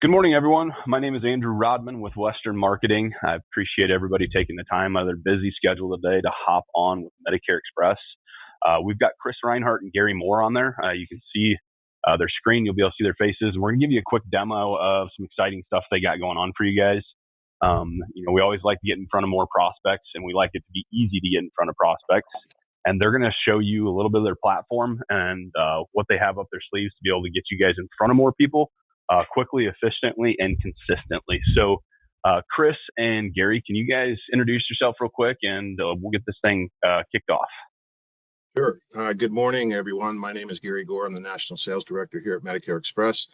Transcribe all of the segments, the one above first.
Good morning, everyone. My name is Andrew Rodman with Western Marketing. I appreciate everybody taking the time out of their busy schedule today to hop on with Medicare Express. We've got Chris Reinhardt and Gary Moore on there. You can see their screen. You'll be able to see their faces. And we're going to give you a quick demo of some exciting stuff they got going on for you guys. We always like to get in front of more prospects, and we like it to be easy to get in front of prospects. And they're going to show you a little bit of their platform and what they have up their sleeves to be able to get you guys in front of more people quickly, efficiently, and consistently. So, Chris and Gary, can you guys introduce yourself real quick, and we'll get this thing kicked off. Sure. Good morning, everyone. My name is Gary Gore. I'm the National Sales Director here at Medicare Express.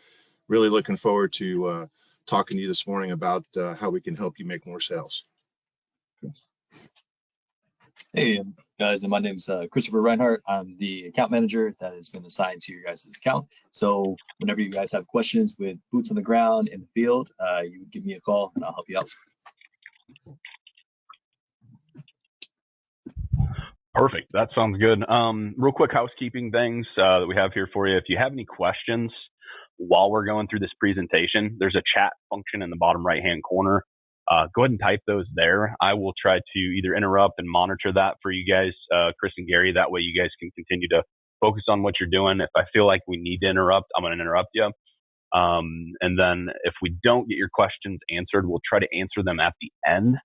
Really looking forward to talking to you this morning about how we can help you make more sales. Hey guys, my name's Christopher Reinhardt. I'm the account manager that has been assigned to your guys' account. So whenever you guys have questions with boots on the ground in the field, you give me a call and I'll help you out. Perfect. That sounds good. Real quick housekeeping things that we have here for you. If you have any questions while we're going through this presentation, there's a chat function in the bottom right-hand corner. Go ahead and type those there. I will try to either interrupt and monitor that for you guys, Chris and Gary. That way you guys can continue to focus on what you're doing. If I feel like we need to interrupt, I'm going to interrupt you. And then if we don't get your questions answered, we'll try to answer them at the end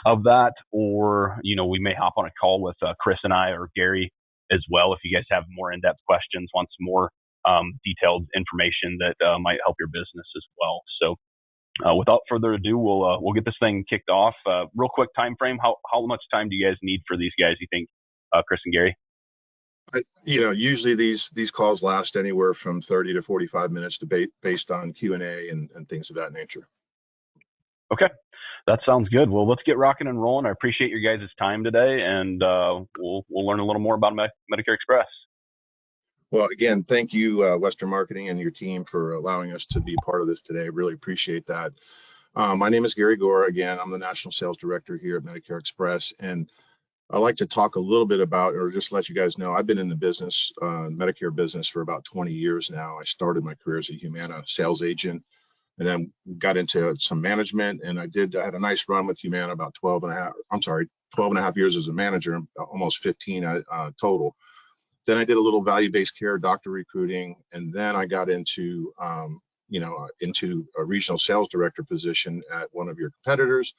of that. Or, we may hop on a call with Chris and I or Gary as well if you guys have more in-depth questions, want some more detailed information that might help your business as well. So without further ado, we'll get this thing kicked off. Real quick time frame. How much time do you guys need for these guys, you think, Chris and Gary? Usually these calls last anywhere from 30 to 45 minutes based on Q&A and things of that nature. Okay, that sounds good. Well, let's get rocking and rolling. I appreciate your guys' time today, and we'll learn a little more about Medicare Express. Well, again, thank you, Western Marketing and your team, for allowing us to be part of this today. Really appreciate that. My name is Gary Gore. Again, I'm the National Sales Director here at Medicare Express, and I'd like to talk a little bit about, or just let you guys know, I've been in the business, Medicare business, for about 20 years now. I started my career as a Humana sales agent, and then got into some management, and I had a nice run with Humana, about 12 and a half years as a manager, almost 15 total. Then I did a little value-based care, doctor recruiting, and then I got into into a regional sales director position at one of your competitors,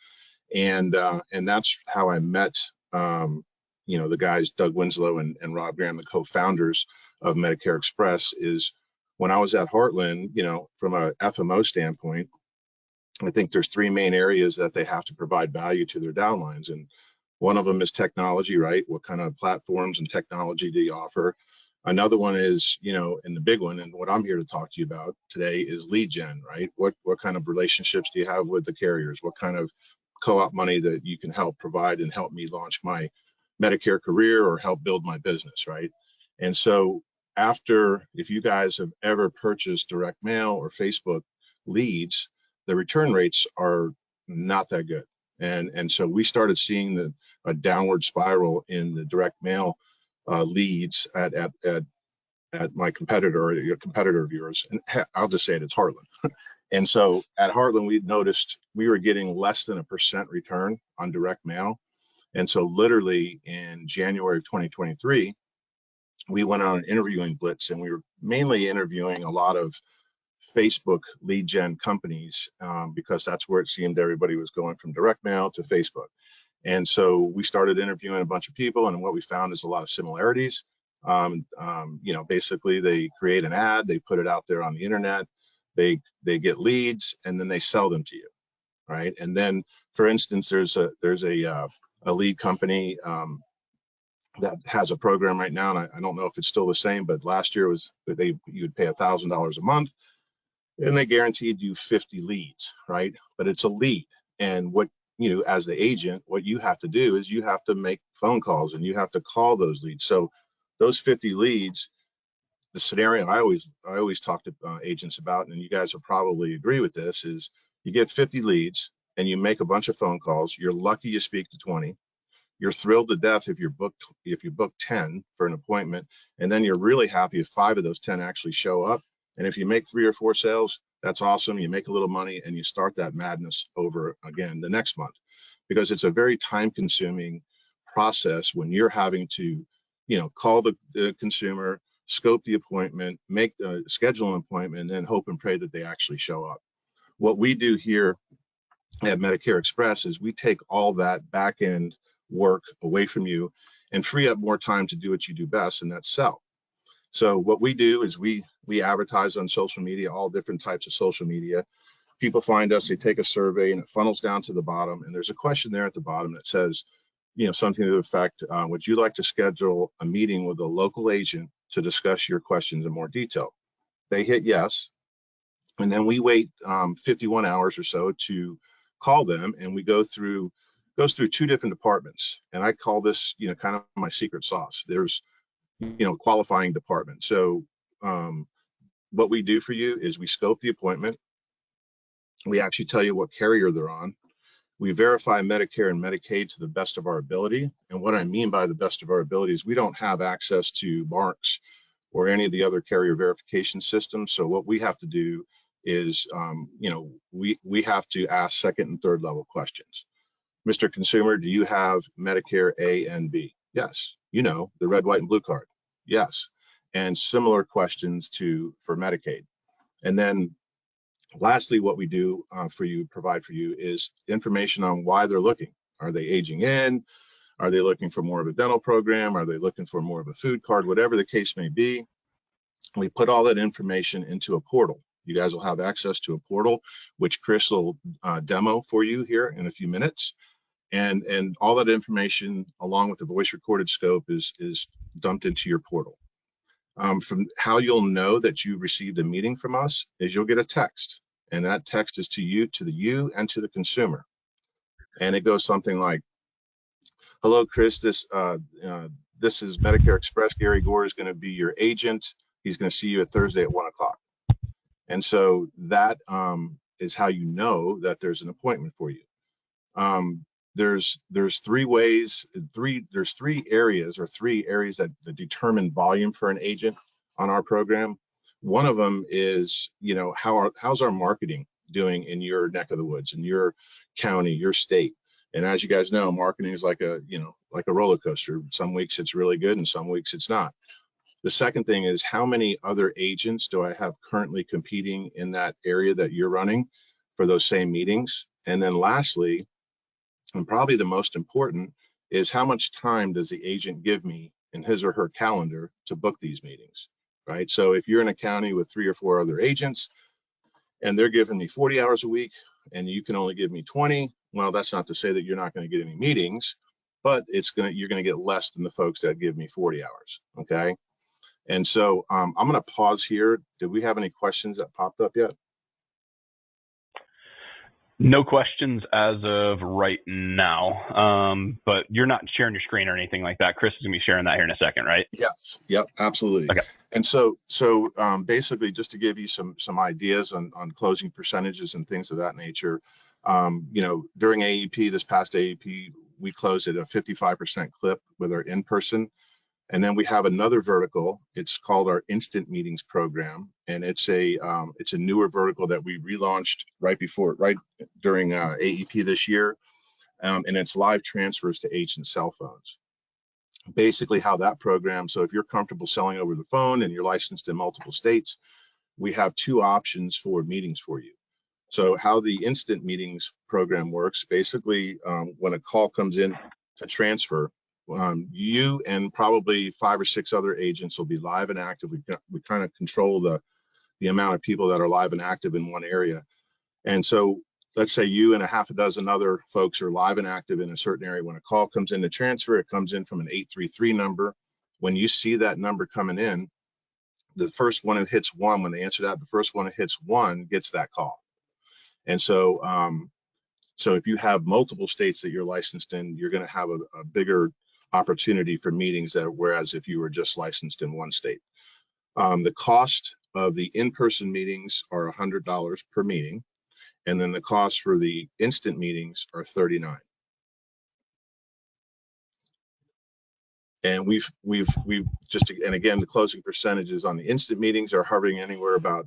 and that's how I met the guys, Doug Winslow and Rob Graham, the co-founders of Medicare Express. Is when I was at Heartland, from a FMO standpoint, I think there's three main areas that they have to provide value to their downlines, and one of them is technology, right? What kind of platforms and technology do you offer? Another one is, and the big one, and what I'm here to talk to you about today, is lead gen, right? What kind of relationships do you have with the carriers? What kind of co-op money that you can help provide and help me launch my Medicare career or help build my business, right? And so if you guys have ever purchased direct mail or Facebook leads, the return rates are not that good. And so we started seeing a downward spiral in the direct mail leads at my competitor, or your competitor of yours, and I'll just say it's Heartland. And so at Heartland, we noticed we were getting less than 1% return on direct mail. And so literally in January of 2023, we went on an interviewing blitz, and we were mainly interviewing a lot of Facebook lead gen companies because that's where it seemed everybody was going, from direct mail to Facebook. And so we started interviewing a bunch of people, and what we found is a lot of similarities. Basically they create an ad, they put it out there on the internet, they get leads, and then they sell them to you, right? And then, for instance, there's a lead company that has a program right now, and I don't know if it's still the same, but last year you'd pay $1,000 a month, and they guaranteed you 50 leads, right? But it's a lead, and what as the agent, what you have to do is you have to make phone calls and you have to call those leads. So those 50 leads, the scenario I always talk to agents about, and you guys will probably agree with this, is you get 50 leads and you make a bunch of phone calls. You're lucky you speak to 20. You're thrilled to death if you book 10 for an appointment, and then you're really happy if 5 of those 10 actually show up. And if you make 3 or 4 sales, That's awesome. You make a little money and you start that madness over again the next month, because it's a very time consuming process when you're having to, call the consumer, scope the appointment, schedule an appointment, and then hope and pray that they actually show up. What we do here at Medicare Express is we take all that back end work away from you and free up more time to do what you do best, and that's sell. So what we do is we advertise on social media, all different types of social media. People find us, they take a survey, and it funnels down to the bottom, and there's a question there at the bottom that says, something to the effect, would you like to schedule a meeting with a local agent to discuss your questions in more detail? They hit yes, and then we wait 51 hours or so to call them, and we goes through two different departments, and I call this kind of my secret sauce. There's qualifying department. So what we do for you is we scope the appointment. We actually tell you what carrier they're on. We verify Medicare and Medicaid to the best of our ability. And what I mean by the best of our ability is we don't have access to Marks or any of the other carrier verification systems. So what we have to do is, we have to ask second and third level questions. Mr. Consumer, do you have Medicare A and B? Yes. The red, white, and blue card. Yes. And similar questions for Medicaid. And then lastly, what we do provide for you is information on why they're looking. Are they aging in? Are they looking for more of a dental program? Are they looking for more of a food card? Whatever the case may be, we put all that information into a portal. You guys will have access to a portal, which Chris will demo for you here in a few minutes. And all that information, along with the voice recorded scope, is dumped into your portal. From how you'll know that you received a meeting from us is you'll get a text, and that text is to you and to the consumer, and it goes something like, "Hello, Chris. This is Medicare Express. Gary Gore is going to be your agent. He's going to see you at Thursday at 1 o'clock." And so that is how you know that there's an appointment for you. There's three areas that determine volume for an agent on our program. One of them is, how's our marketing doing in your neck of the woods, in your county, your state. And as you guys know, marketing is like a roller coaster. Some weeks it's really good and some weeks it's not. The second thing is, how many other agents do I have currently competing in that area that you're running for those same meetings? And then lastly, and probably the most important, is how much time does the agent give me in his or her calendar to book these meetings, right? So if you're in a county with 3 or 4 other agents and they're giving me 40 hours a week and you can only give me 20, well, that's not to say that you're not going to get any meetings, but you're going to get less than the folks that give me 40 hours, okay? And so I'm going to pause here. Did we have any questions that popped up yet? No questions as of right now, but you're not sharing your screen or anything like that. Chris is going to be sharing that here in a second, right? Yes. Yep. Absolutely. Okay. And so basically, just to give you some ideas on closing percentages and things of that nature, during AEP, this past AEP, we closed at a 55% clip with our in-person. And then we have another vertical. It's called our Instant Meetings program, and it's a newer vertical that we relaunched right during AEP this year, and it's live transfers to agent cell phones. Basically, how that program. So if you're comfortable selling over the phone and you're licensed in multiple states, we have 2 options for meetings for you. So how the Instant Meetings program works, basically, when a call comes in to transfer, you and probably 5 or 6 other agents will be live and active. We kind of control the amount of people that are live and active in one area. And so let's say you and a half a dozen other folks are live and active in a certain area. When a call comes in to transfer, it comes in from an 833 number. When you see that number coming in, the first one who hits 1, when they answer that, the first one who hits 1 gets that call. And so if you have multiple states that you're licensed in, you're going to have a bigger opportunity for meetings, whereas if you were just licensed in one state. The cost of the in-person meetings are $100 per meeting, and then the cost for the instant meetings are $39. And and again, the closing percentages on the instant meetings are hovering anywhere about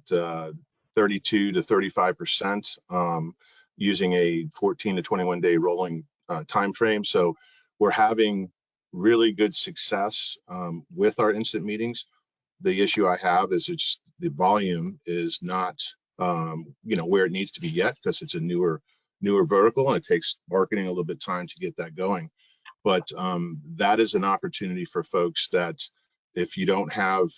32 to 35%, using a 14 to 21 day rolling time frame. So we're having really good success with our instant meetings. The issue I have is it's the volume is not where it needs to be yet, because it's a newer vertical and it takes marketing a little bit time to get that going. But that is an opportunity for folks that, if you don't have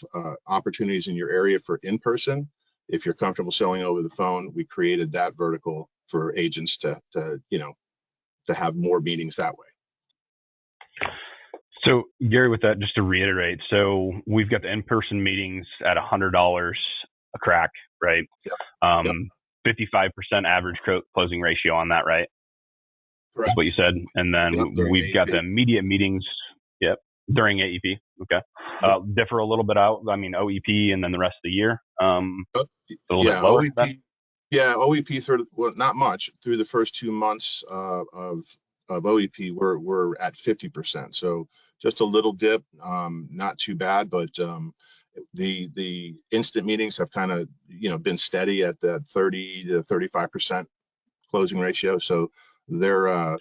opportunities in your area for in-person, if you're comfortable selling over the phone, we created that vertical for agents to have more meetings that way. So Gary, with that, just to reiterate, so we've got the in-person meetings at $100 a crack, right? Yep. 55% average closing ratio on that, right? Correct. That's what you said. And then we've got the immediate meetings. Yep. During AEP. Okay. Differ a little bit out. I mean, OEP and then the rest of the year. A little bit lower. OEP. Yeah, OEP sort of, well, not much through the first 2 months of OEP. We're at 50%. So just a little dip, not too bad, but the instant meetings have kind of been steady at that 30 to 35% closing ratio. So they're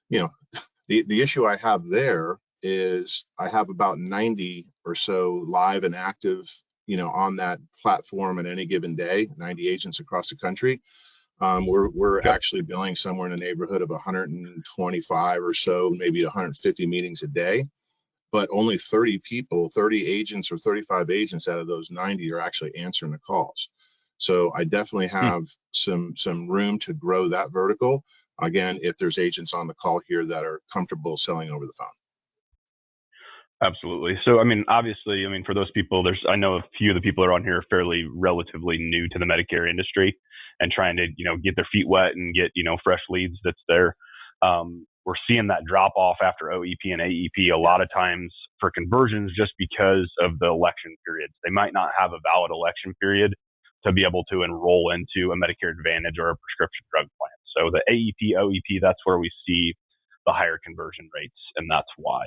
the issue I have there is I have about 90 or so live and active on that platform at any given day, 90 agents across the country. We're actually billing somewhere in the neighborhood of 125 or so, maybe 150 meetings a day, but only 30 agents or 35 agents out of those 90 are actually answering the calls. So I definitely have some room to grow that vertical. Again, if there's agents on the call here that are comfortable selling over the phone. Absolutely. So, I mean, obviously, for those people, I know a few of the people that are on here are fairly relatively new to the Medicare industry and trying to, get their feet wet and get, fresh leads that's there. We're seeing that drop off after OEP and AEP a lot of times for conversions, just because of the election periods. They might not have a valid election period to be able to enroll into a Medicare Advantage or a prescription drug plan. So the AEP, OEP, that's where we see the higher conversion rates, and that's why.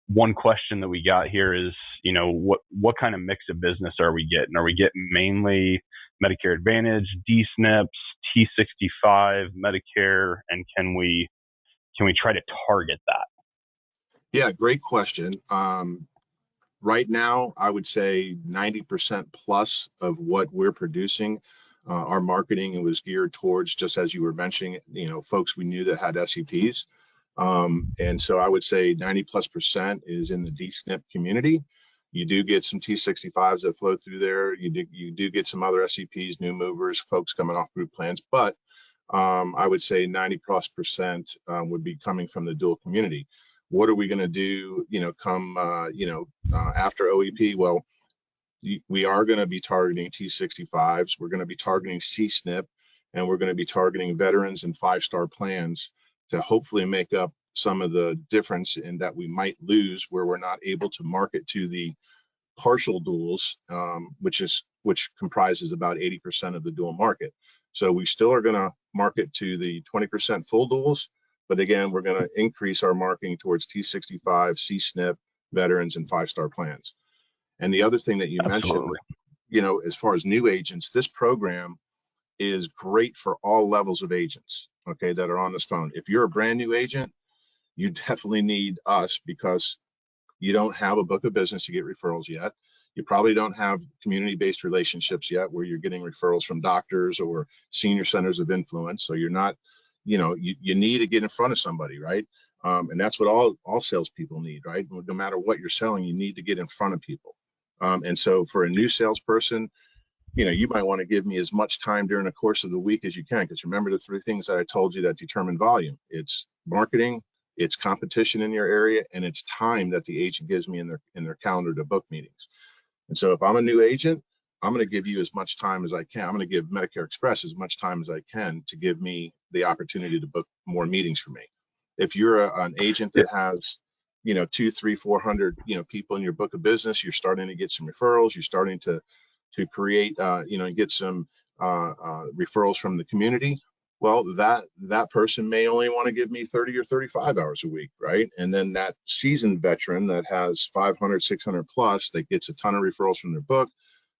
One question that we got here is, what kind of mix of business are we getting? Are we getting mainly Medicare Advantage, D-SNPs, T65, Medicare, and can we try to target that? Yeah, great question. Right now, I would say 90% plus of what we're producing, our marketing was geared towards, just as you were mentioning, folks we knew that had SEPs. And so I would say 90+% is in the D-SNP community. You do get some T65s that flow through there. You do get some other SEPs, new movers, folks coming off group plans, but I would say 90+% would be coming from the dual community. What are we going to do, come, after OEP? Well, we are going to be targeting T65s. We're going to be targeting C-SNP, and we're going to be targeting veterans and 5-star plans to hopefully make up some of the difference in that we might lose where we're not able to market to the partial duals, which comprises about 80% of the dual market. So we still are going to market to the 20% full duals, but again, we're going to increase our marketing towards T65, C-SNP, veterans, and 5-star plans. And the other thing that you mentioned, as far as new agents, this program is great for all levels of agents, okay, that are on this phone. If you're a brand new agent, you definitely need us because you don't have a book of business to get referrals yet. You probably don't have community-based relationships yet where you're getting referrals from doctors or senior centers of influence. So you're not, you need to get in front of somebody, right? And that's what all salespeople need, right? No matter what you're selling, you need to get in front of people. And so for a new salesperson, you might want to give me as much time during the course of the week as you can, because remember the 3 things that I told you that determine volume. It's marketing, it's competition in your area, and it's time that the agent gives me in their calendar to book meetings. And so if I'm a new agent, I'm going to give you as much time as I can. I'm going to give Medicare Express as much time as I can to give me the opportunity to book more meetings for me. If you're an agent that has 200, 300, 400 people in your book of business, you're starting to get some referrals, you're starting to create and get some referrals from the community. Well, that person may only want to give me 30 or 35 hours a week, right? And then that seasoned veteran that has 500, 600 plus, that gets a ton of referrals from their book,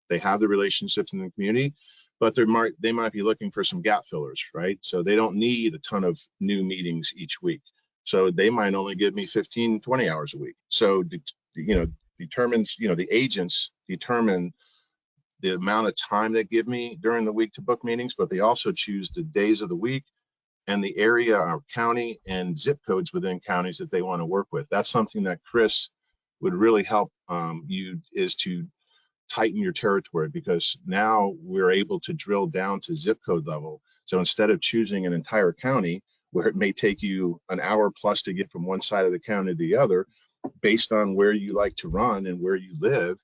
They have the relationships in the community, but they might be looking for some gap fillers, right? So they don't need a ton of new meetings each week. So they might only give me 15, 20 hours a week. So, the agents determine the amount of time they give me during the week to book meetings, but they also choose the days of the week and the area or county and zip codes within counties that they want to work with. That's something that Chris would really help you, is to tighten your territory, because now we're able to drill down to zip code level. So instead of choosing an entire county where it may take you an hour plus to get from one side of the county to the other, based on where you like to run and where you live,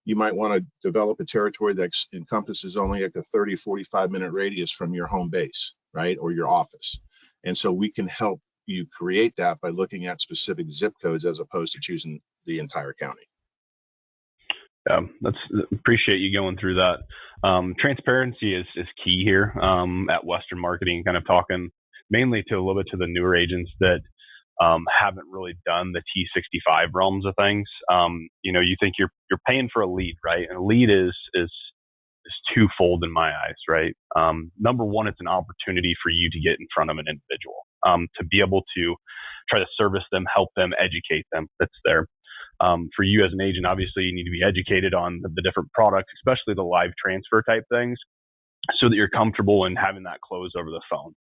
you might want to develop a territory that encompasses only like a 30, 45-minute radius from your home base, right, or your office. And so we can help you create that by looking at specific zip codes as opposed to choosing the entire county. Yeah, appreciate you going through that. Transparency is key here at Western Marketing, kind of talking mainly to a little bit to the newer agents that haven't really done the T65 realms of things. You think you're paying for a lead, right? And a lead is twofold in my eyes, right? Number one, it's an opportunity for you to get in front of an individual, to be able to try to service them, help them, educate them. That's there. For you as an agent, obviously you need to be educated on the different products, especially the live transfer type things, so that you're comfortable in having that close over the phone.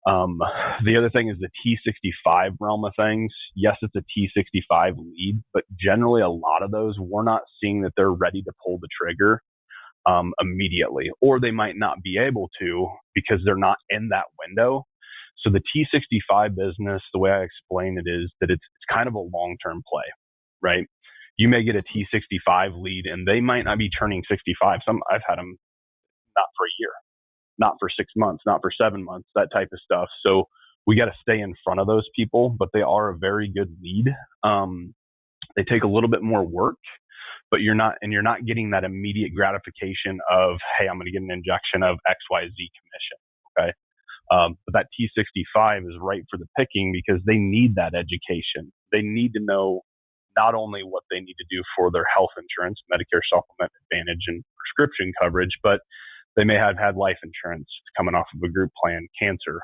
The other thing is the T65 realm of things. Yes, it's a T65 lead, but generally a lot of those, we're not seeing that they're ready to pull the trigger immediately, or they might not be able to because they're not in that window. So the T65 business, the way I explain it is that it's kind of a long-term play, right? You may get a T65 lead and they might not be turning 65. I've had them not for a year, not for 6 months, not for 7 months, that type of stuff. So we got to stay in front of those people, but they are a very good lead. They take a little bit more work, but you're not getting that immediate gratification of, hey, I'm going to get an injection of XYZ commission. Okay. But that T65 is right for the picking because they need that education. They need to know not only what they need to do for their health insurance, Medicare Supplement Advantage and prescription coverage, but they may have had life insurance coming off of a group plan, cancer,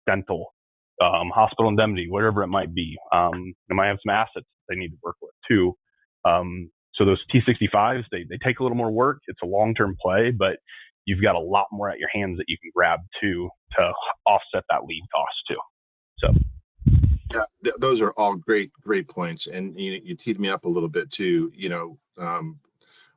dental, hospital indemnity, whatever it might be. They might have some assets they need to work with too. So those T65s, they take a little more work. It's a long-term play, but you've got a lot more at your hands that you can grab to offset that lead cost too. So yeah, those are all great points, and you teed me up a little bit too.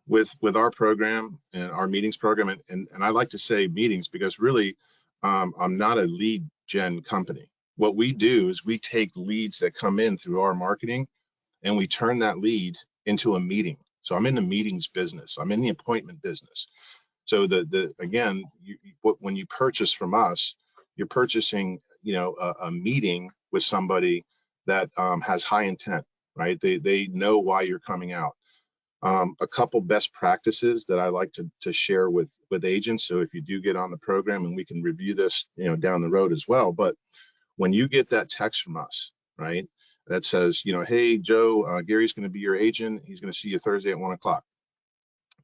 With our program and our meetings program, and I like to say meetings because really I'm not a lead gen company. What we do is we take leads that come in through our marketing and we turn that lead into a meeting. So I'm in the meetings business. I'm in the appointment business. So when you purchase from us, you're purchasing, a meeting with somebody that has high intent, right? They know why you're coming out. A couple best practices that I like to share with agents. So if you do get on the program, and we can review this, down the road as well. But when you get that text from us, right, that says, hey, Joe, Gary's going to be your agent. He's going to see you Thursday at 1 o'clock.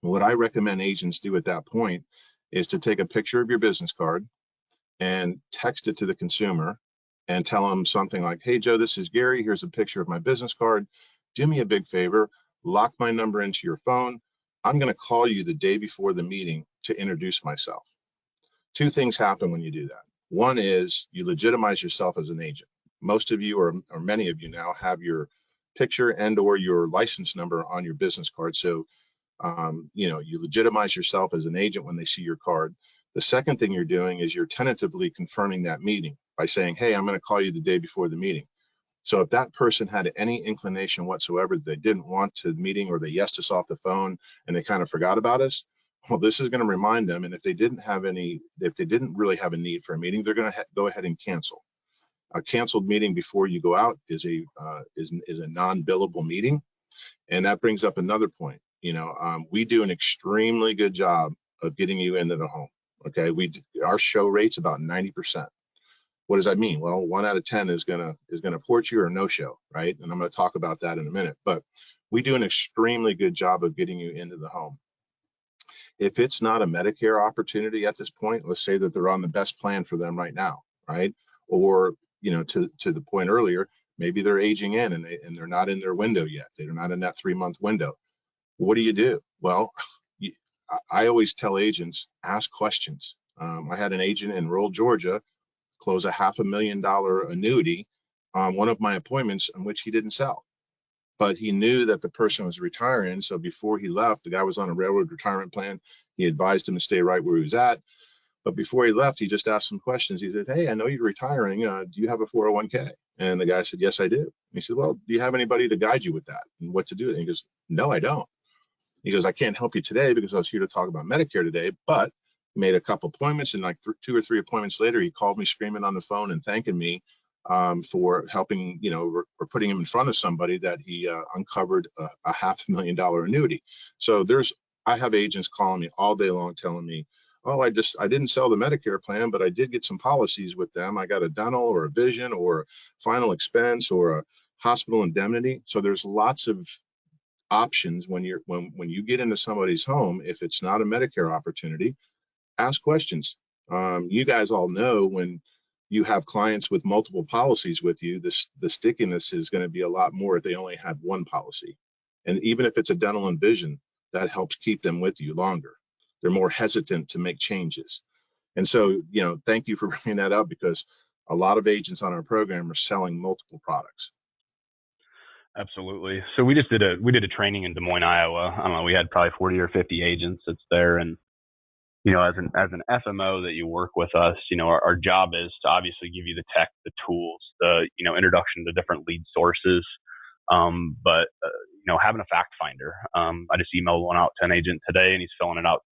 What I recommend agents do at that point is to take a picture of your business card and text it to the consumer and tell them something like, hey, Joe, this is Gary. Here's a picture of my business card. Do me a big favor. Lock my number into your phone. I'm going to call you the day before the meeting to introduce myself. Two things happen when you do that. One is you legitimize yourself as an agent. Most of you, or many of you now, have your picture and or your license number on your business card. So you legitimize yourself as an agent when they see your card. The second thing you're doing is you're tentatively confirming that meeting by saying, hey, I'm going to call you the day before the meeting. So if that person had any inclination whatsoever that they didn't want to the meeting, or they yesed us off the phone and they kind of forgot about us, well, this is going to remind them. And if they didn't really have a need for a meeting, they're going to go ahead and cancel. A canceled meeting before you go out is a non-billable meeting. And that brings up another point. We do an extremely good job of getting you into the home. Okay, our show rate's about 90%. What does that mean? Well, 1 out of 10 is gonna port you or no show, right? And I'm going to talk about that in a minute. But we do an extremely good job of getting you into the home. If it's not a Medicare opportunity at this point, let's say that they're on the best plan for them right now, right? Or, you know, to the point earlier, maybe they're aging in and they're not in their window yet. They're not in that 3-month window. What do you do? Well, I always tell agents, ask questions. I had an agent in rural Georgia close a $500,000 annuity on one of my appointments in which he didn't sell. But he knew that the person was retiring. So before he left, the guy was on a railroad retirement plan. He advised him to stay right where he was at. But before he left, he just asked some questions. He said, hey, I know you're retiring. Do you have a 401k? And the guy said, yes, I do. And he said, well, do you have anybody to guide you with that and what to do? And he goes, no, I don't. He goes, I can't help you today because I was here to talk about Medicare today, but he made a couple appointments, and like 2 or 3 appointments later, he called me screaming on the phone and thanking me for helping, you know, or putting him in front of somebody that he uncovered a $500,000 annuity. So I have agents calling me all day long telling me, oh, I didn't sell the Medicare plan, but I did get some policies with them. I got a dental or a vision or a final expense or a hospital indemnity. So there's lots of options when you get into somebody's home. If it's not a Medicare opportunity, ask questions. You guys all know when you have clients with multiple policies with you, the stickiness is going to be a lot more if they only had one policy. And even if it's a dental and vision, that helps keep them with you longer. They're more hesitant to make changes. And so, you know, thank you for bringing that up, because a lot of agents on our program are selling multiple products. Absolutely. So we did a training in Des Moines, Iowa. I don't know, we had probably 40 or 50 agents that's there. And, you know, as an FMO that you work with us, you know, our job is to obviously give you the tech, the tools, the, you know, introduction to different lead sources. But you know, having a fact finder. I just emailed one out to an agent today, and he's filling it out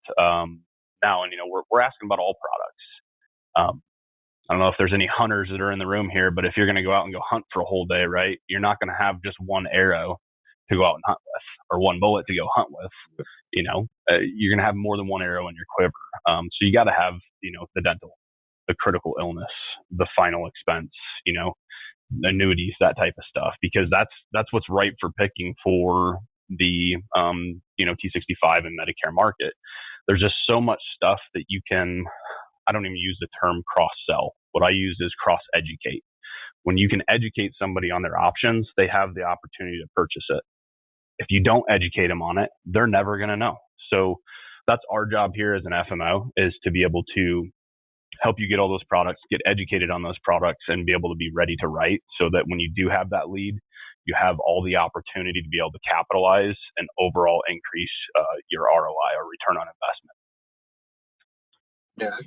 now. And, you know, we're asking about all products. I don't know if there's any hunters that are in the room here, but if you're going to go out and go hunt for a whole day, right, you're not going to have just one arrow to go out and hunt with, or one bullet to go hunt with. You know, you're going to have more than one arrow in your quiver. So you got to have, you know, the dental, the critical illness, the final expense, you know, annuities, that type of stuff, because that's what's ripe for picking for the, you know, T65 and Medicare market. There's just so much stuff that you can, I don't even use the term cross-sell. What I use is cross-educate. When you can educate somebody on their options, they have the opportunity to purchase it. If you don't educate them on it, they're never going to know. So that's our job here as an FMO, is to be able to help you get all those products, get educated on those products, and be able to be ready to write, so that when you do have that lead, you have all the opportunity to be able to capitalize and overall increase your ROI, or return on investment.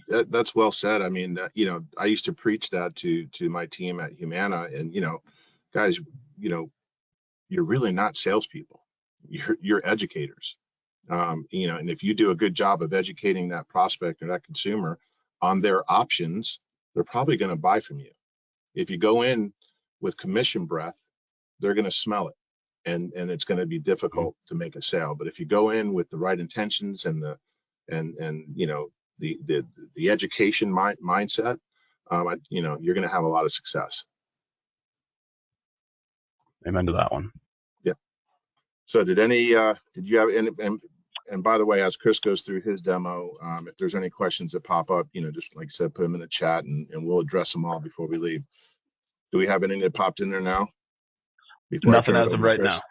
Yeah, that's well said. I mean, you know, I used to preach that to my team at Humana, and, you know, guys, you know, you're really not salespeople. You're educators. You know, and if you do a good job of educating that prospect or that consumer on their options, they're probably going to buy from you. If you go in with commission breath, they're going to smell it, and it's going to be difficult to make a sale. But if you go in with the right intentions and you know, the education mindset, you know, you're going to have a lot of success. Amen to that one. Yeah. So did you have any, and by the way, as Chris goes through his demo, if there's any questions that pop up, you know, just like I said, put them in the chat, and we'll address them all before we leave. Do we have anything that popped in there now? Nothing as of right now.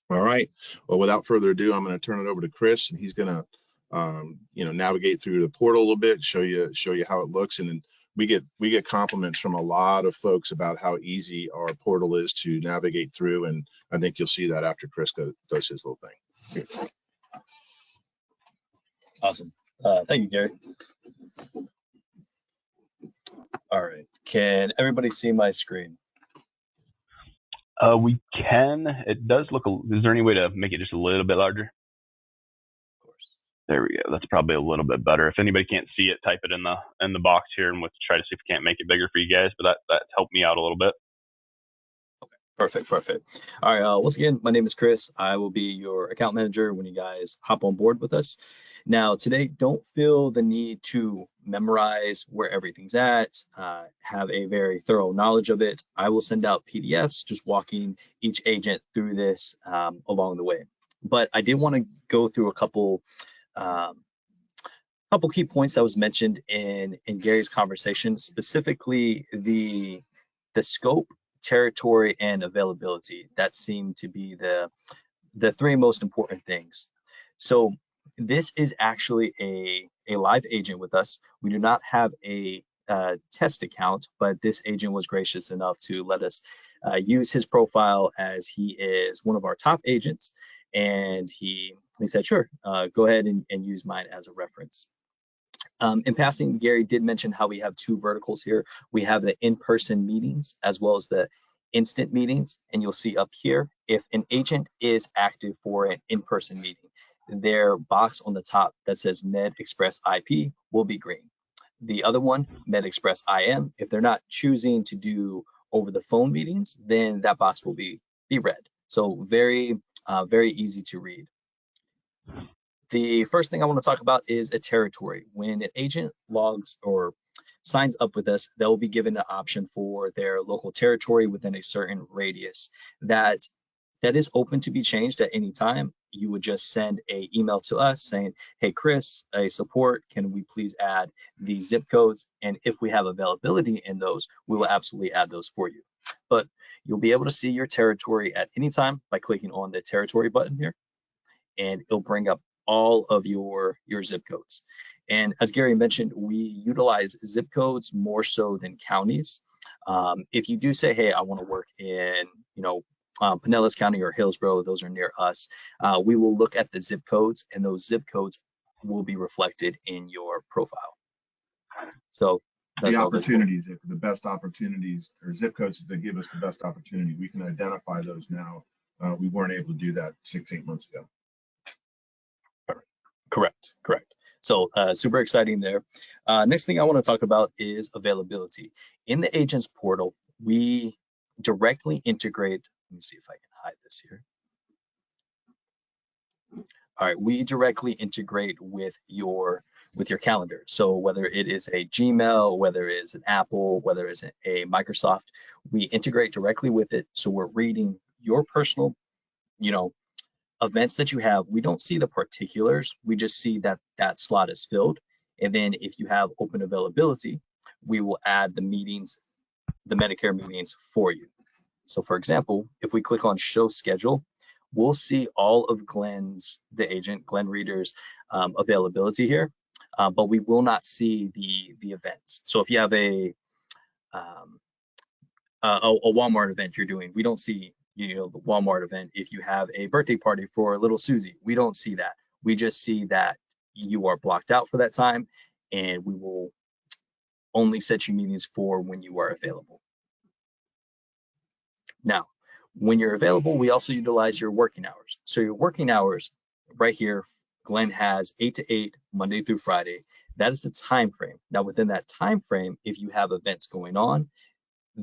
All right. Well, without further ado, I'm going to turn it over to Chris, and he's going to, you know, navigate through the portal a little bit, show you how it looks, and then we get compliments from a lot of folks about how easy our portal is to navigate through, and I think you'll see that after Chris does his little thing. Here. Awesome. Thank you, Gary. All right. Can everybody see my screen? We can. It does look. Is there any way to make it just a little bit larger? Of course. There we go. That's probably a little bit better. If anybody can't see it, type it in the box here, and we'll try to see if we can't make it bigger for you guys. But that helped me out a little bit. Okay, perfect. All right. Once again, my name is Chris. I will be your account manager when you guys hop on board with us. Now, today, don't feel the need to memorize where everything's at, have a very thorough knowledge of it. I will send out PDFs just walking each agent through this along the way. But I did want to go through a couple Couple key points that was mentioned in Gary's conversation, specifically the scope, territory, and availability. That seem to be the three most important things. So this is actually a live agent with us. We do not have a test account, but this agent was gracious enough to let us use his profile, as he is one of our top agents, and he said, sure, go ahead and use mine as a reference. In passing, Gary did mention how we have two verticals here. We have the in-person meetings as well as the instant meetings, and you'll see up here, if an agent is active for an in-person meeting, their box on the top that says Med Express IP will be green. The other one, Med Express IM, if they're not choosing to do over the phone meetings, then that box will be red. So very easy to read. The first thing I want to talk about is a territory. When an agent logs or signs up with us, they'll be given an option for their local territory within a certain radius. That is open to be changed at any time. You would just send an email to us saying, hey, Chris, a support, can we please add the zip codes? And if we have availability in those, we will absolutely add those for you. But you'll be able to see your territory at any time by clicking on the territory button here, and it'll bring up all of your zip codes. And as Gary mentioned, we utilize zip codes more so than counties. If you do say, hey, I want to work in, Pinellas County or Hillsborough, those are near us, we will look at the zip codes, and those zip codes will be reflected in your profile. So the opportunities, the best opportunities or zip codes that give us the best opportunity, we can identify those now. We weren't able to do that 6-8 months ago. Correct. So super exciting there. Next thing I want to talk about is availability. In the agents portal, we directly integrate, let me see if I can hide this here. All right, we directly integrate with your calendar. So whether it is a Gmail, whether it is an Apple, whether it is a Microsoft, we integrate directly with it. So we're reading your personal, events that you have. We don't see the particulars. We just see that that slot is filled. And then if you have open availability, we will add the meetings, the Medicare meetings for you. So for example, if we click on show schedule, we'll see all of Glenn Reeder's availability here, but we will not see the events. So if you have a Walmart event you're doing, we don't see the Walmart event. If you have a birthday party for little Susie, we don't see that. We just see that you are blocked out for that time, and we will only set you meetings for when you are available. Now, when you're available, we also utilize your working hours. So your working hours right here, Glenn has 8 to 8, Monday through Friday. That is the time frame. Now, within that time frame, if you have events going on,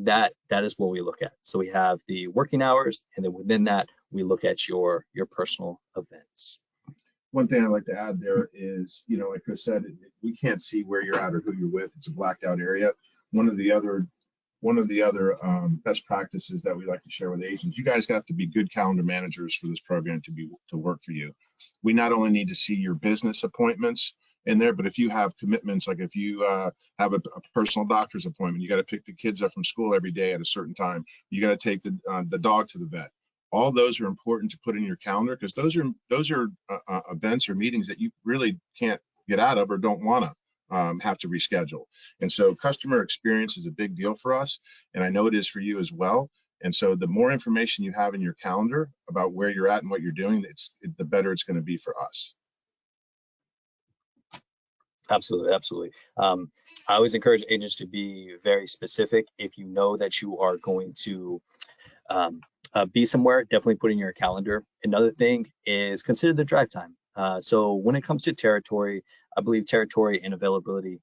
that is what we look at. So we have the working hours, and then within that, we look at your personal events. One thing I'd like to add there is, like Chris said, we can't see where you're at or who you're with. It's a blacked out area. One of the other best practices that we like to share with agents, you guys have to be good calendar managers for this program to work for you. We not only need to see your business appointments in there, but if you have commitments, like if you have a personal doctor's appointment, you got to pick the kids up from school every day at a certain time, you got to take the dog to the vet. All those are important to put in your calendar, because those are events or meetings that you really can't get out of or don't want to have to reschedule. And so customer experience is a big deal for us, and I know it is for you as well. And so the more information you have in your calendar about where you're at and what you're doing, the better it's going to be for us. Absolutely. I always encourage agents to be very specific. If you know that you are going to be somewhere, definitely put in your calendar. Another thing is consider the drive time. So when it comes to territory, I believe territory and availability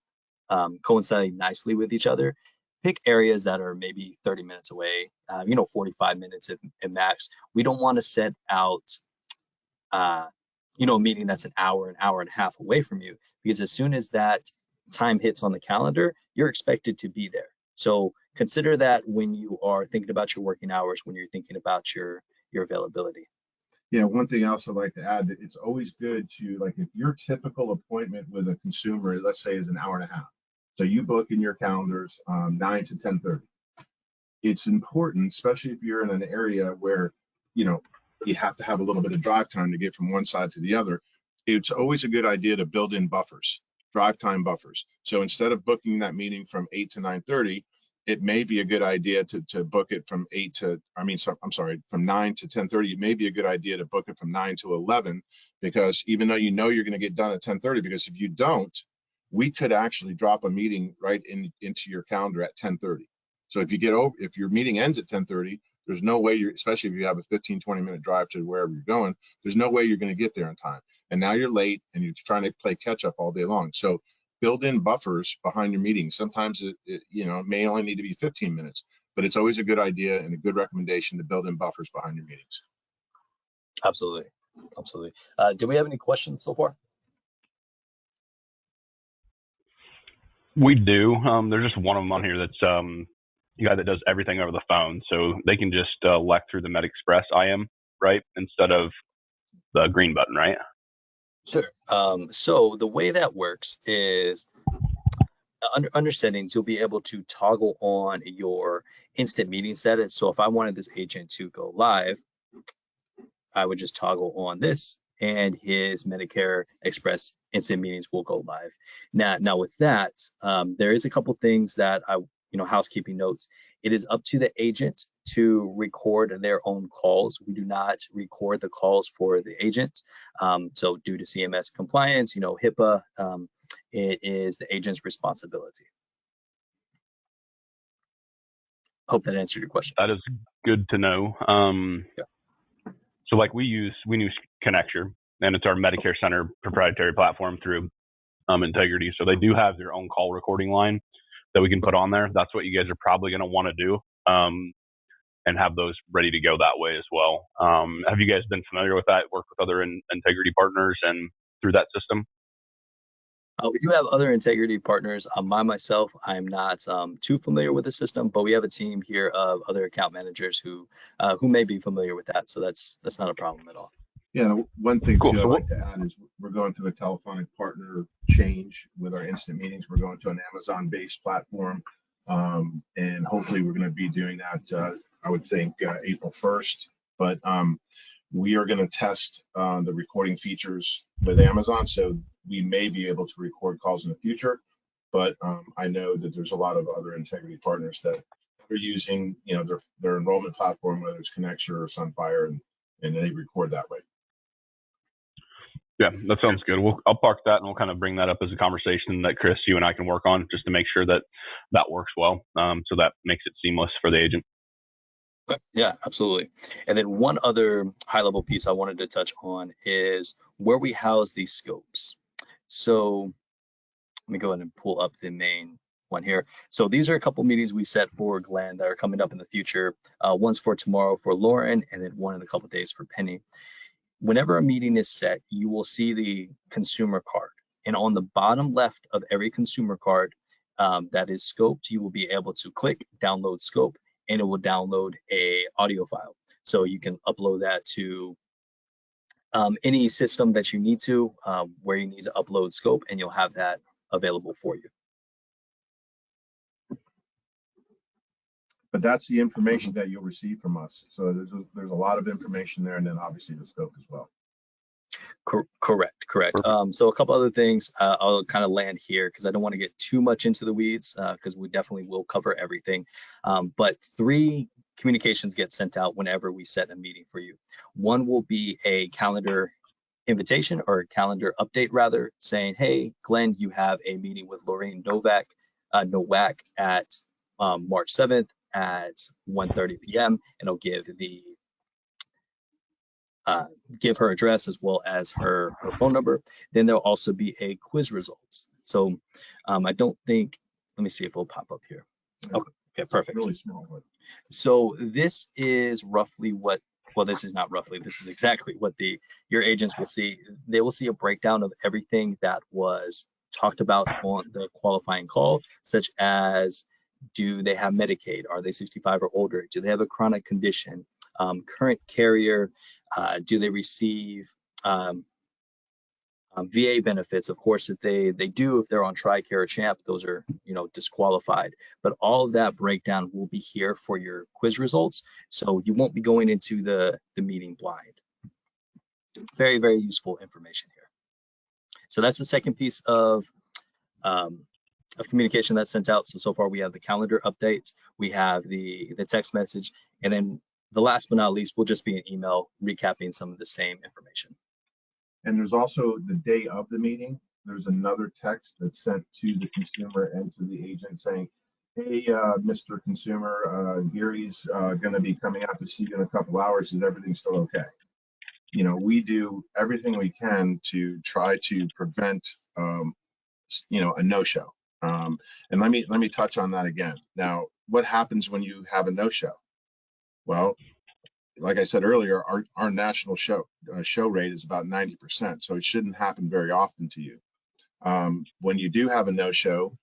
coincide nicely with each other. Pick areas that are maybe 30 minutes away, 45 minutes at max. We don't want to set out a meeting that's an hour and a half away from you, because as soon as that time hits on the calendar, you're expected to be there. So consider that when you are thinking about your working hours, when you're thinking about your availability. Yeah, one thing else I'd like to add, that it's always good to, like, if your typical appointment with a consumer, let's say, is an hour and a half. So you book in your calendars 9 to 10:30. It's important, especially if you're in an area where, you know, you have to have a little bit of drive time to get from one side to the other. It's always a good idea to build in buffers, drive time buffers. So instead of booking that meeting from 8 to 9:30, it may be a good idea to book it from 8 to, I'm sorry, from 9 to 10:30. It may be a good idea to book it from 9 to 11, because even though you know you're going to get done at 10:30, because if you don't, we could actually drop a meeting right into your calendar at 10:30. So if your meeting ends at 10:30, there's no way especially if you have a 15-20 minute drive to wherever you're going, there's no way you're going to get there in time. And now you're late and you're trying to play catch up all day long. So build in buffers behind your meetings. Sometimes it may only need to be 15 minutes, but it's always a good idea and a good recommendation to build in buffers behind your meetings. Absolutely. Absolutely. Do we have any questions so far? We do. There's just one of them on here that's a guy that does everything over the phone, so they can just elect through the Med Express IM, right, instead of the green button, right? Sure. So the way that works is under settings, you'll be able to toggle on your instant meeting status. So if I wanted this agent to go live, I would just toggle on this and his Medicare Express instant meetings will go live. Now with that, there is a couple things that housekeeping notes. It is up to the agent to record their own calls. We do not record the calls for the agent. So due to CMS compliance, HIPAA, it is the agent's responsibility. Hope that answered your question. That is good to know. Yeah. So like we use Connecture, and it's our Medicare Center proprietary platform through Integrity. So they do have their own call recording line that we can put on there. That's what you guys are probably going to want to do, and have those ready to go that way as well. Have you guys been familiar with that? Work with other Integrity partners and through that system? We do have other Integrity partners. Myself, I'm not too familiar with the system, but we have a team here of other account managers who may be familiar with that. So that's not a problem at all. Yeah, one thing Cool. too I'd like to add is we're going through a telephonic partner change with our instant meetings. We're going to an Amazon-based platform, and hopefully we're going to be doing that, I would think, April 1st. But we are going to test the recording features with Amazon, so we may be able to record calls in the future. But I know that there's a lot of other Integrity partners that are using, their enrollment platform, whether it's Connecture or Sunfire, and they record that way. Yeah, that sounds good. I'll park that and we'll kind of bring that up as a conversation that Chris, you and I can work on just to make sure that works well. So that makes it seamless for the agent. Yeah, absolutely. And then one other high level piece I wanted to touch on is where we house these scopes. So let me go ahead and pull up the main one here. So these are a couple meetings we set for Glenn that are coming up in the future. One's for tomorrow for Lauren, and then one in a couple days for Penny. Whenever a meeting is set, you will see the consumer card. And on the bottom left of every consumer card that is scoped, you will be able to click download scope, and it will download a audio file. So you can upload that to any system that you need to, where you need to upload scope, and you'll have that available for you. But that's the information that you'll receive from us. So there's a lot of information there, and then obviously the scope as well. Correct. So a couple other things I'll kind of land here because I don't want to get too much into the weeds because we definitely will cover everything. But 3 communications get sent out whenever we set a meeting for you. One will be a calendar invitation or a calendar update rather, saying, hey, Glenn, you have a meeting with Lorraine Nowak at March 7th at 1:30 p.m. and I'll give her address as well as her phone number. Then there'll also be a quiz results. So I don't think, let me see if it'll pop up here. Okay, perfect. Really small one. So this is roughly what, well, this is not roughly, this is exactly what your agents will see. They will see a breakdown of everything that was talked about on the qualifying call, such as, do they have Medicaid? Are they 65 or older? Do they have a chronic condition? current carrier, do they receive VA benefits? Of course, if they do, if they're on TRICARE or CHAMP, those are, you know, disqualified. But all of that breakdown will be here for your quiz results, so you won't be going into the meeting blind. Very, very useful information here. So that's the second piece of communication that's sent out. So far we have the calendar updates, we have the text message, and then the last but not least will just be an email recapping some of the same information. And there's also the day of the meeting, there's another text that's sent to the consumer and to the agent saying, hey, Mr. Consumer, Gary's going to be coming out to see you in a couple hours. Is everything still okay? You know, we do everything we can to try to prevent, you know, a no-show. And let me touch on that again. Now, what happens when you have a no-show? Well, like I said earlier, our national show rate is about 90%, so it shouldn't happen very often to you. When you do have a no-show,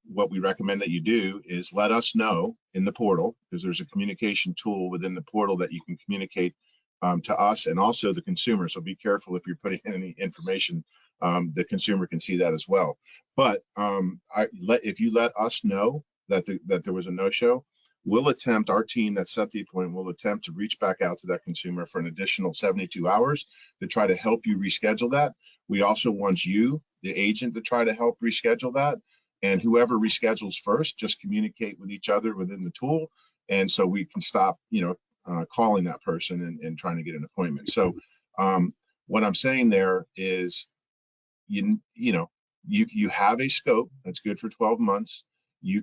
what we recommend that you do is let us know in the portal, because there's a communication tool within the portal that you can communicate to us and also the consumer. So be careful if you're putting in any information, the consumer can see that as well. But if you let us know that there was a no-show, we'll attempt, our team that set the appointment will attempt to reach back out to that consumer for an additional 72 hours to try to help you reschedule that. We also want you, the agent, to try to help reschedule that. And whoever reschedules first, just communicate with each other within the tool. And so we can stop, you know, calling that person and trying to get an appointment. So what I'm saying there is, you have a scope that's good for 12 months. You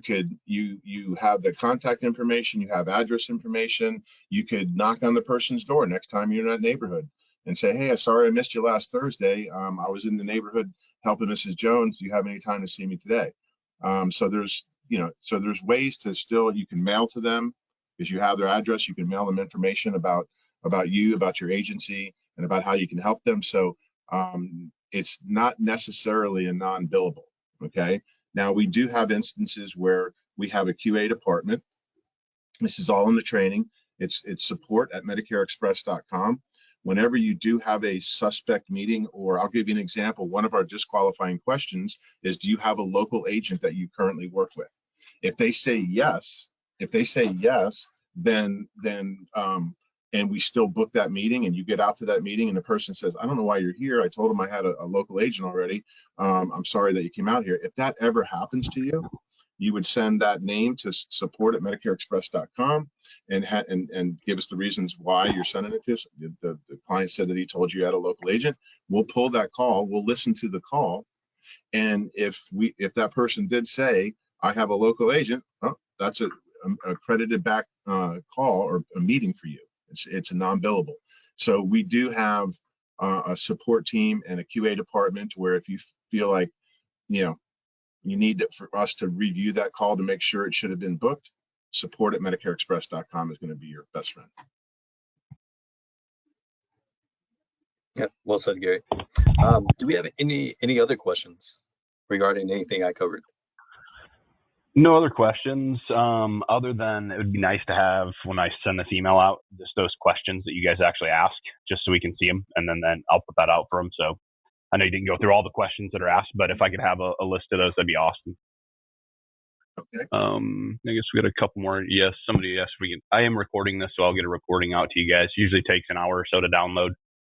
have the contact information, you have address information. You could knock on the person's door next time you're in that neighborhood and say, hey, sorry I missed you last Thursday. I was in the neighborhood helping Mrs. Jones. Do you have any time to see me today? So there's ways to still, you can mail to them because you have their address. You can mail them information about you, about your agency, and about how you can help them. So it's not necessarily a non-billable, okay? Now, we do have instances where we have a QA department. This is all in the training. It's support at MedicareExpress.com. Whenever you do have a suspect meeting, or I'll give you an example, one of our disqualifying questions is, do you have a local agent that you currently work with? If they say yes, then and we still book that meeting, and you get out to that meeting and the person says, I don't know why you're here. I told them I had a local agent already. I'm sorry that you came out here. If that ever happens to you, you would send that name to support at MedicareExpress.com and give us the reasons why you're sending it to us. The client said that he told you had a local agent. We'll pull that call. We'll listen to the call. And if that person did say, I have a local agent, oh, that's a credited back call or a meeting for you. It's a non-billable. So we do have a support team and a QA department where if you feel like, you need for us to review that call to make sure it should have been booked, support at MedicareExpress.com is going to be your best friend. Yeah, well said, Gary. Do we have any other questions regarding anything I covered? No other questions, other than it would be nice to have, when I send this email out, just those questions that you guys actually ask, just so we can see them, and then I'll put that out for them. So I know you didn't go through all the questions that are asked, but if I could have a list of those, that'd be awesome. Okay. I guess we got a couple more. Yes, somebody asked if we can. I am recording this, so I'll get a recording out to you guys. Usually takes an hour or so to download.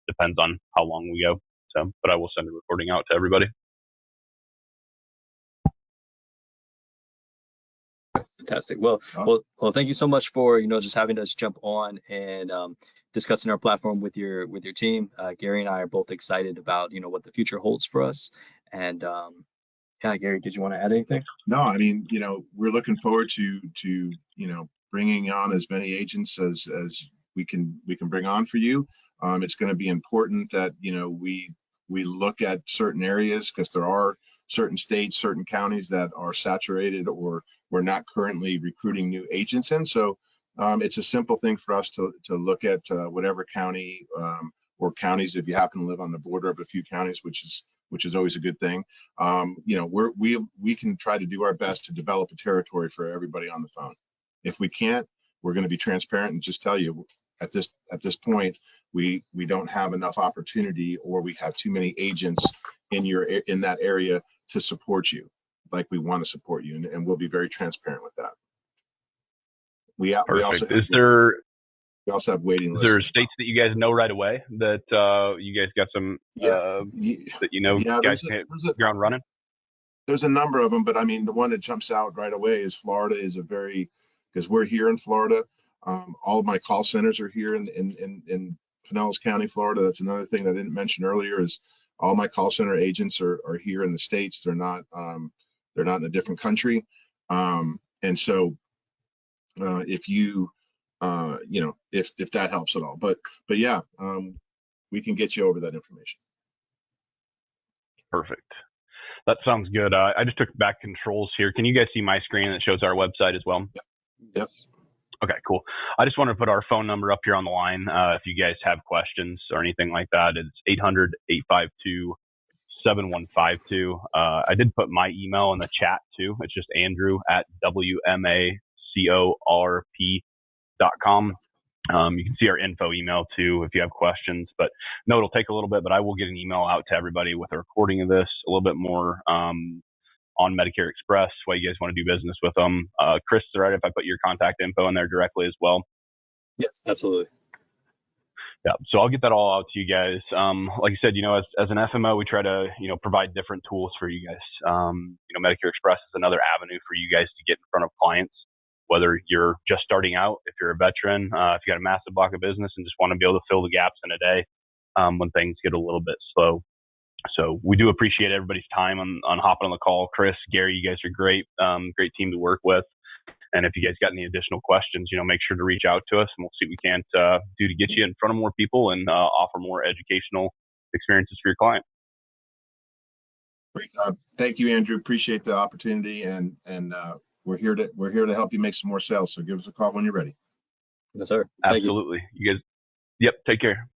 Depends on how long we go. So, but I will send a recording out to everybody. Fantastic. Well, thank you so much for just having us jump on and discussing our platform with your team. Gary and I are both excited about what the future holds for us. And yeah, Gary, did you want to add anything? No, I mean, we're looking forward to bringing on as many agents as we can bring on for you. It's going to be important that we look at certain areas, because there are certain states, certain counties that are saturated or we're not currently recruiting new agents in. So it's a simple thing for us to look at whatever county or counties, if you happen to live on the border of a few counties, which is always a good thing. We can try to do our best to develop a territory for everybody on the phone. If we can't, we're going to be transparent and just tell you at this point, we don't have enough opportunity, or we have too many agents in that area to support you like we want to support you, and we'll be very transparent with that. We also Perfect. have waiting Is lists. there states that you guys know right away that you guys got some that guys can hit ground running? There's a number of them, but I mean, the one that jumps out right away is Florida. Because we're here in Florida. All of my call centers are here in Pinellas County, Florida. That's another thing I didn't mention earlier, is all my call center agents are here in the States. They're not in a different country. And so if you if that helps at all, but yeah, we can get you over that information. Perfect. That sounds good. I just took back controls here. Can you guys see my screen that shows our website as well? Yes. Okay, cool. I just want to put our phone number up here on the line. If you guys have questions or anything like that, it's 800-852-7152. I did put my email in the chat too. It's just andrew@wmacorp.com. You can see our info email too if you have questions, but no, it'll take a little bit, but I will get an email out to everybody with a recording of this, a little bit more on Medicare Express, why you guys want to do business with them. Chris, is it right if I put your contact info in there directly as well? Yes, absolutely. Yeah, so I'll get that all out to you guys. Like I said, as an FMO, we try to, provide different tools for you guys. Medicare Express is another avenue for you guys to get in front of clients, whether you're just starting out, if you're a veteran, if you got a massive block of business and just want to be able to fill the gaps in a day when things get a little bit slow. So we do appreciate everybody's time on hopping on the call. Chris, Gary, you guys are great, great team to work with. And if you guys got any additional questions, make sure to reach out to us, and we'll see what we can do to get you in front of more people and offer more educational experiences for your client. Great. Thank you, Andrew. Appreciate the opportunity, and we're here to help you make some more sales. So give us a call when you're ready. Yes, sir. Absolutely. You guys. Yep. Take care.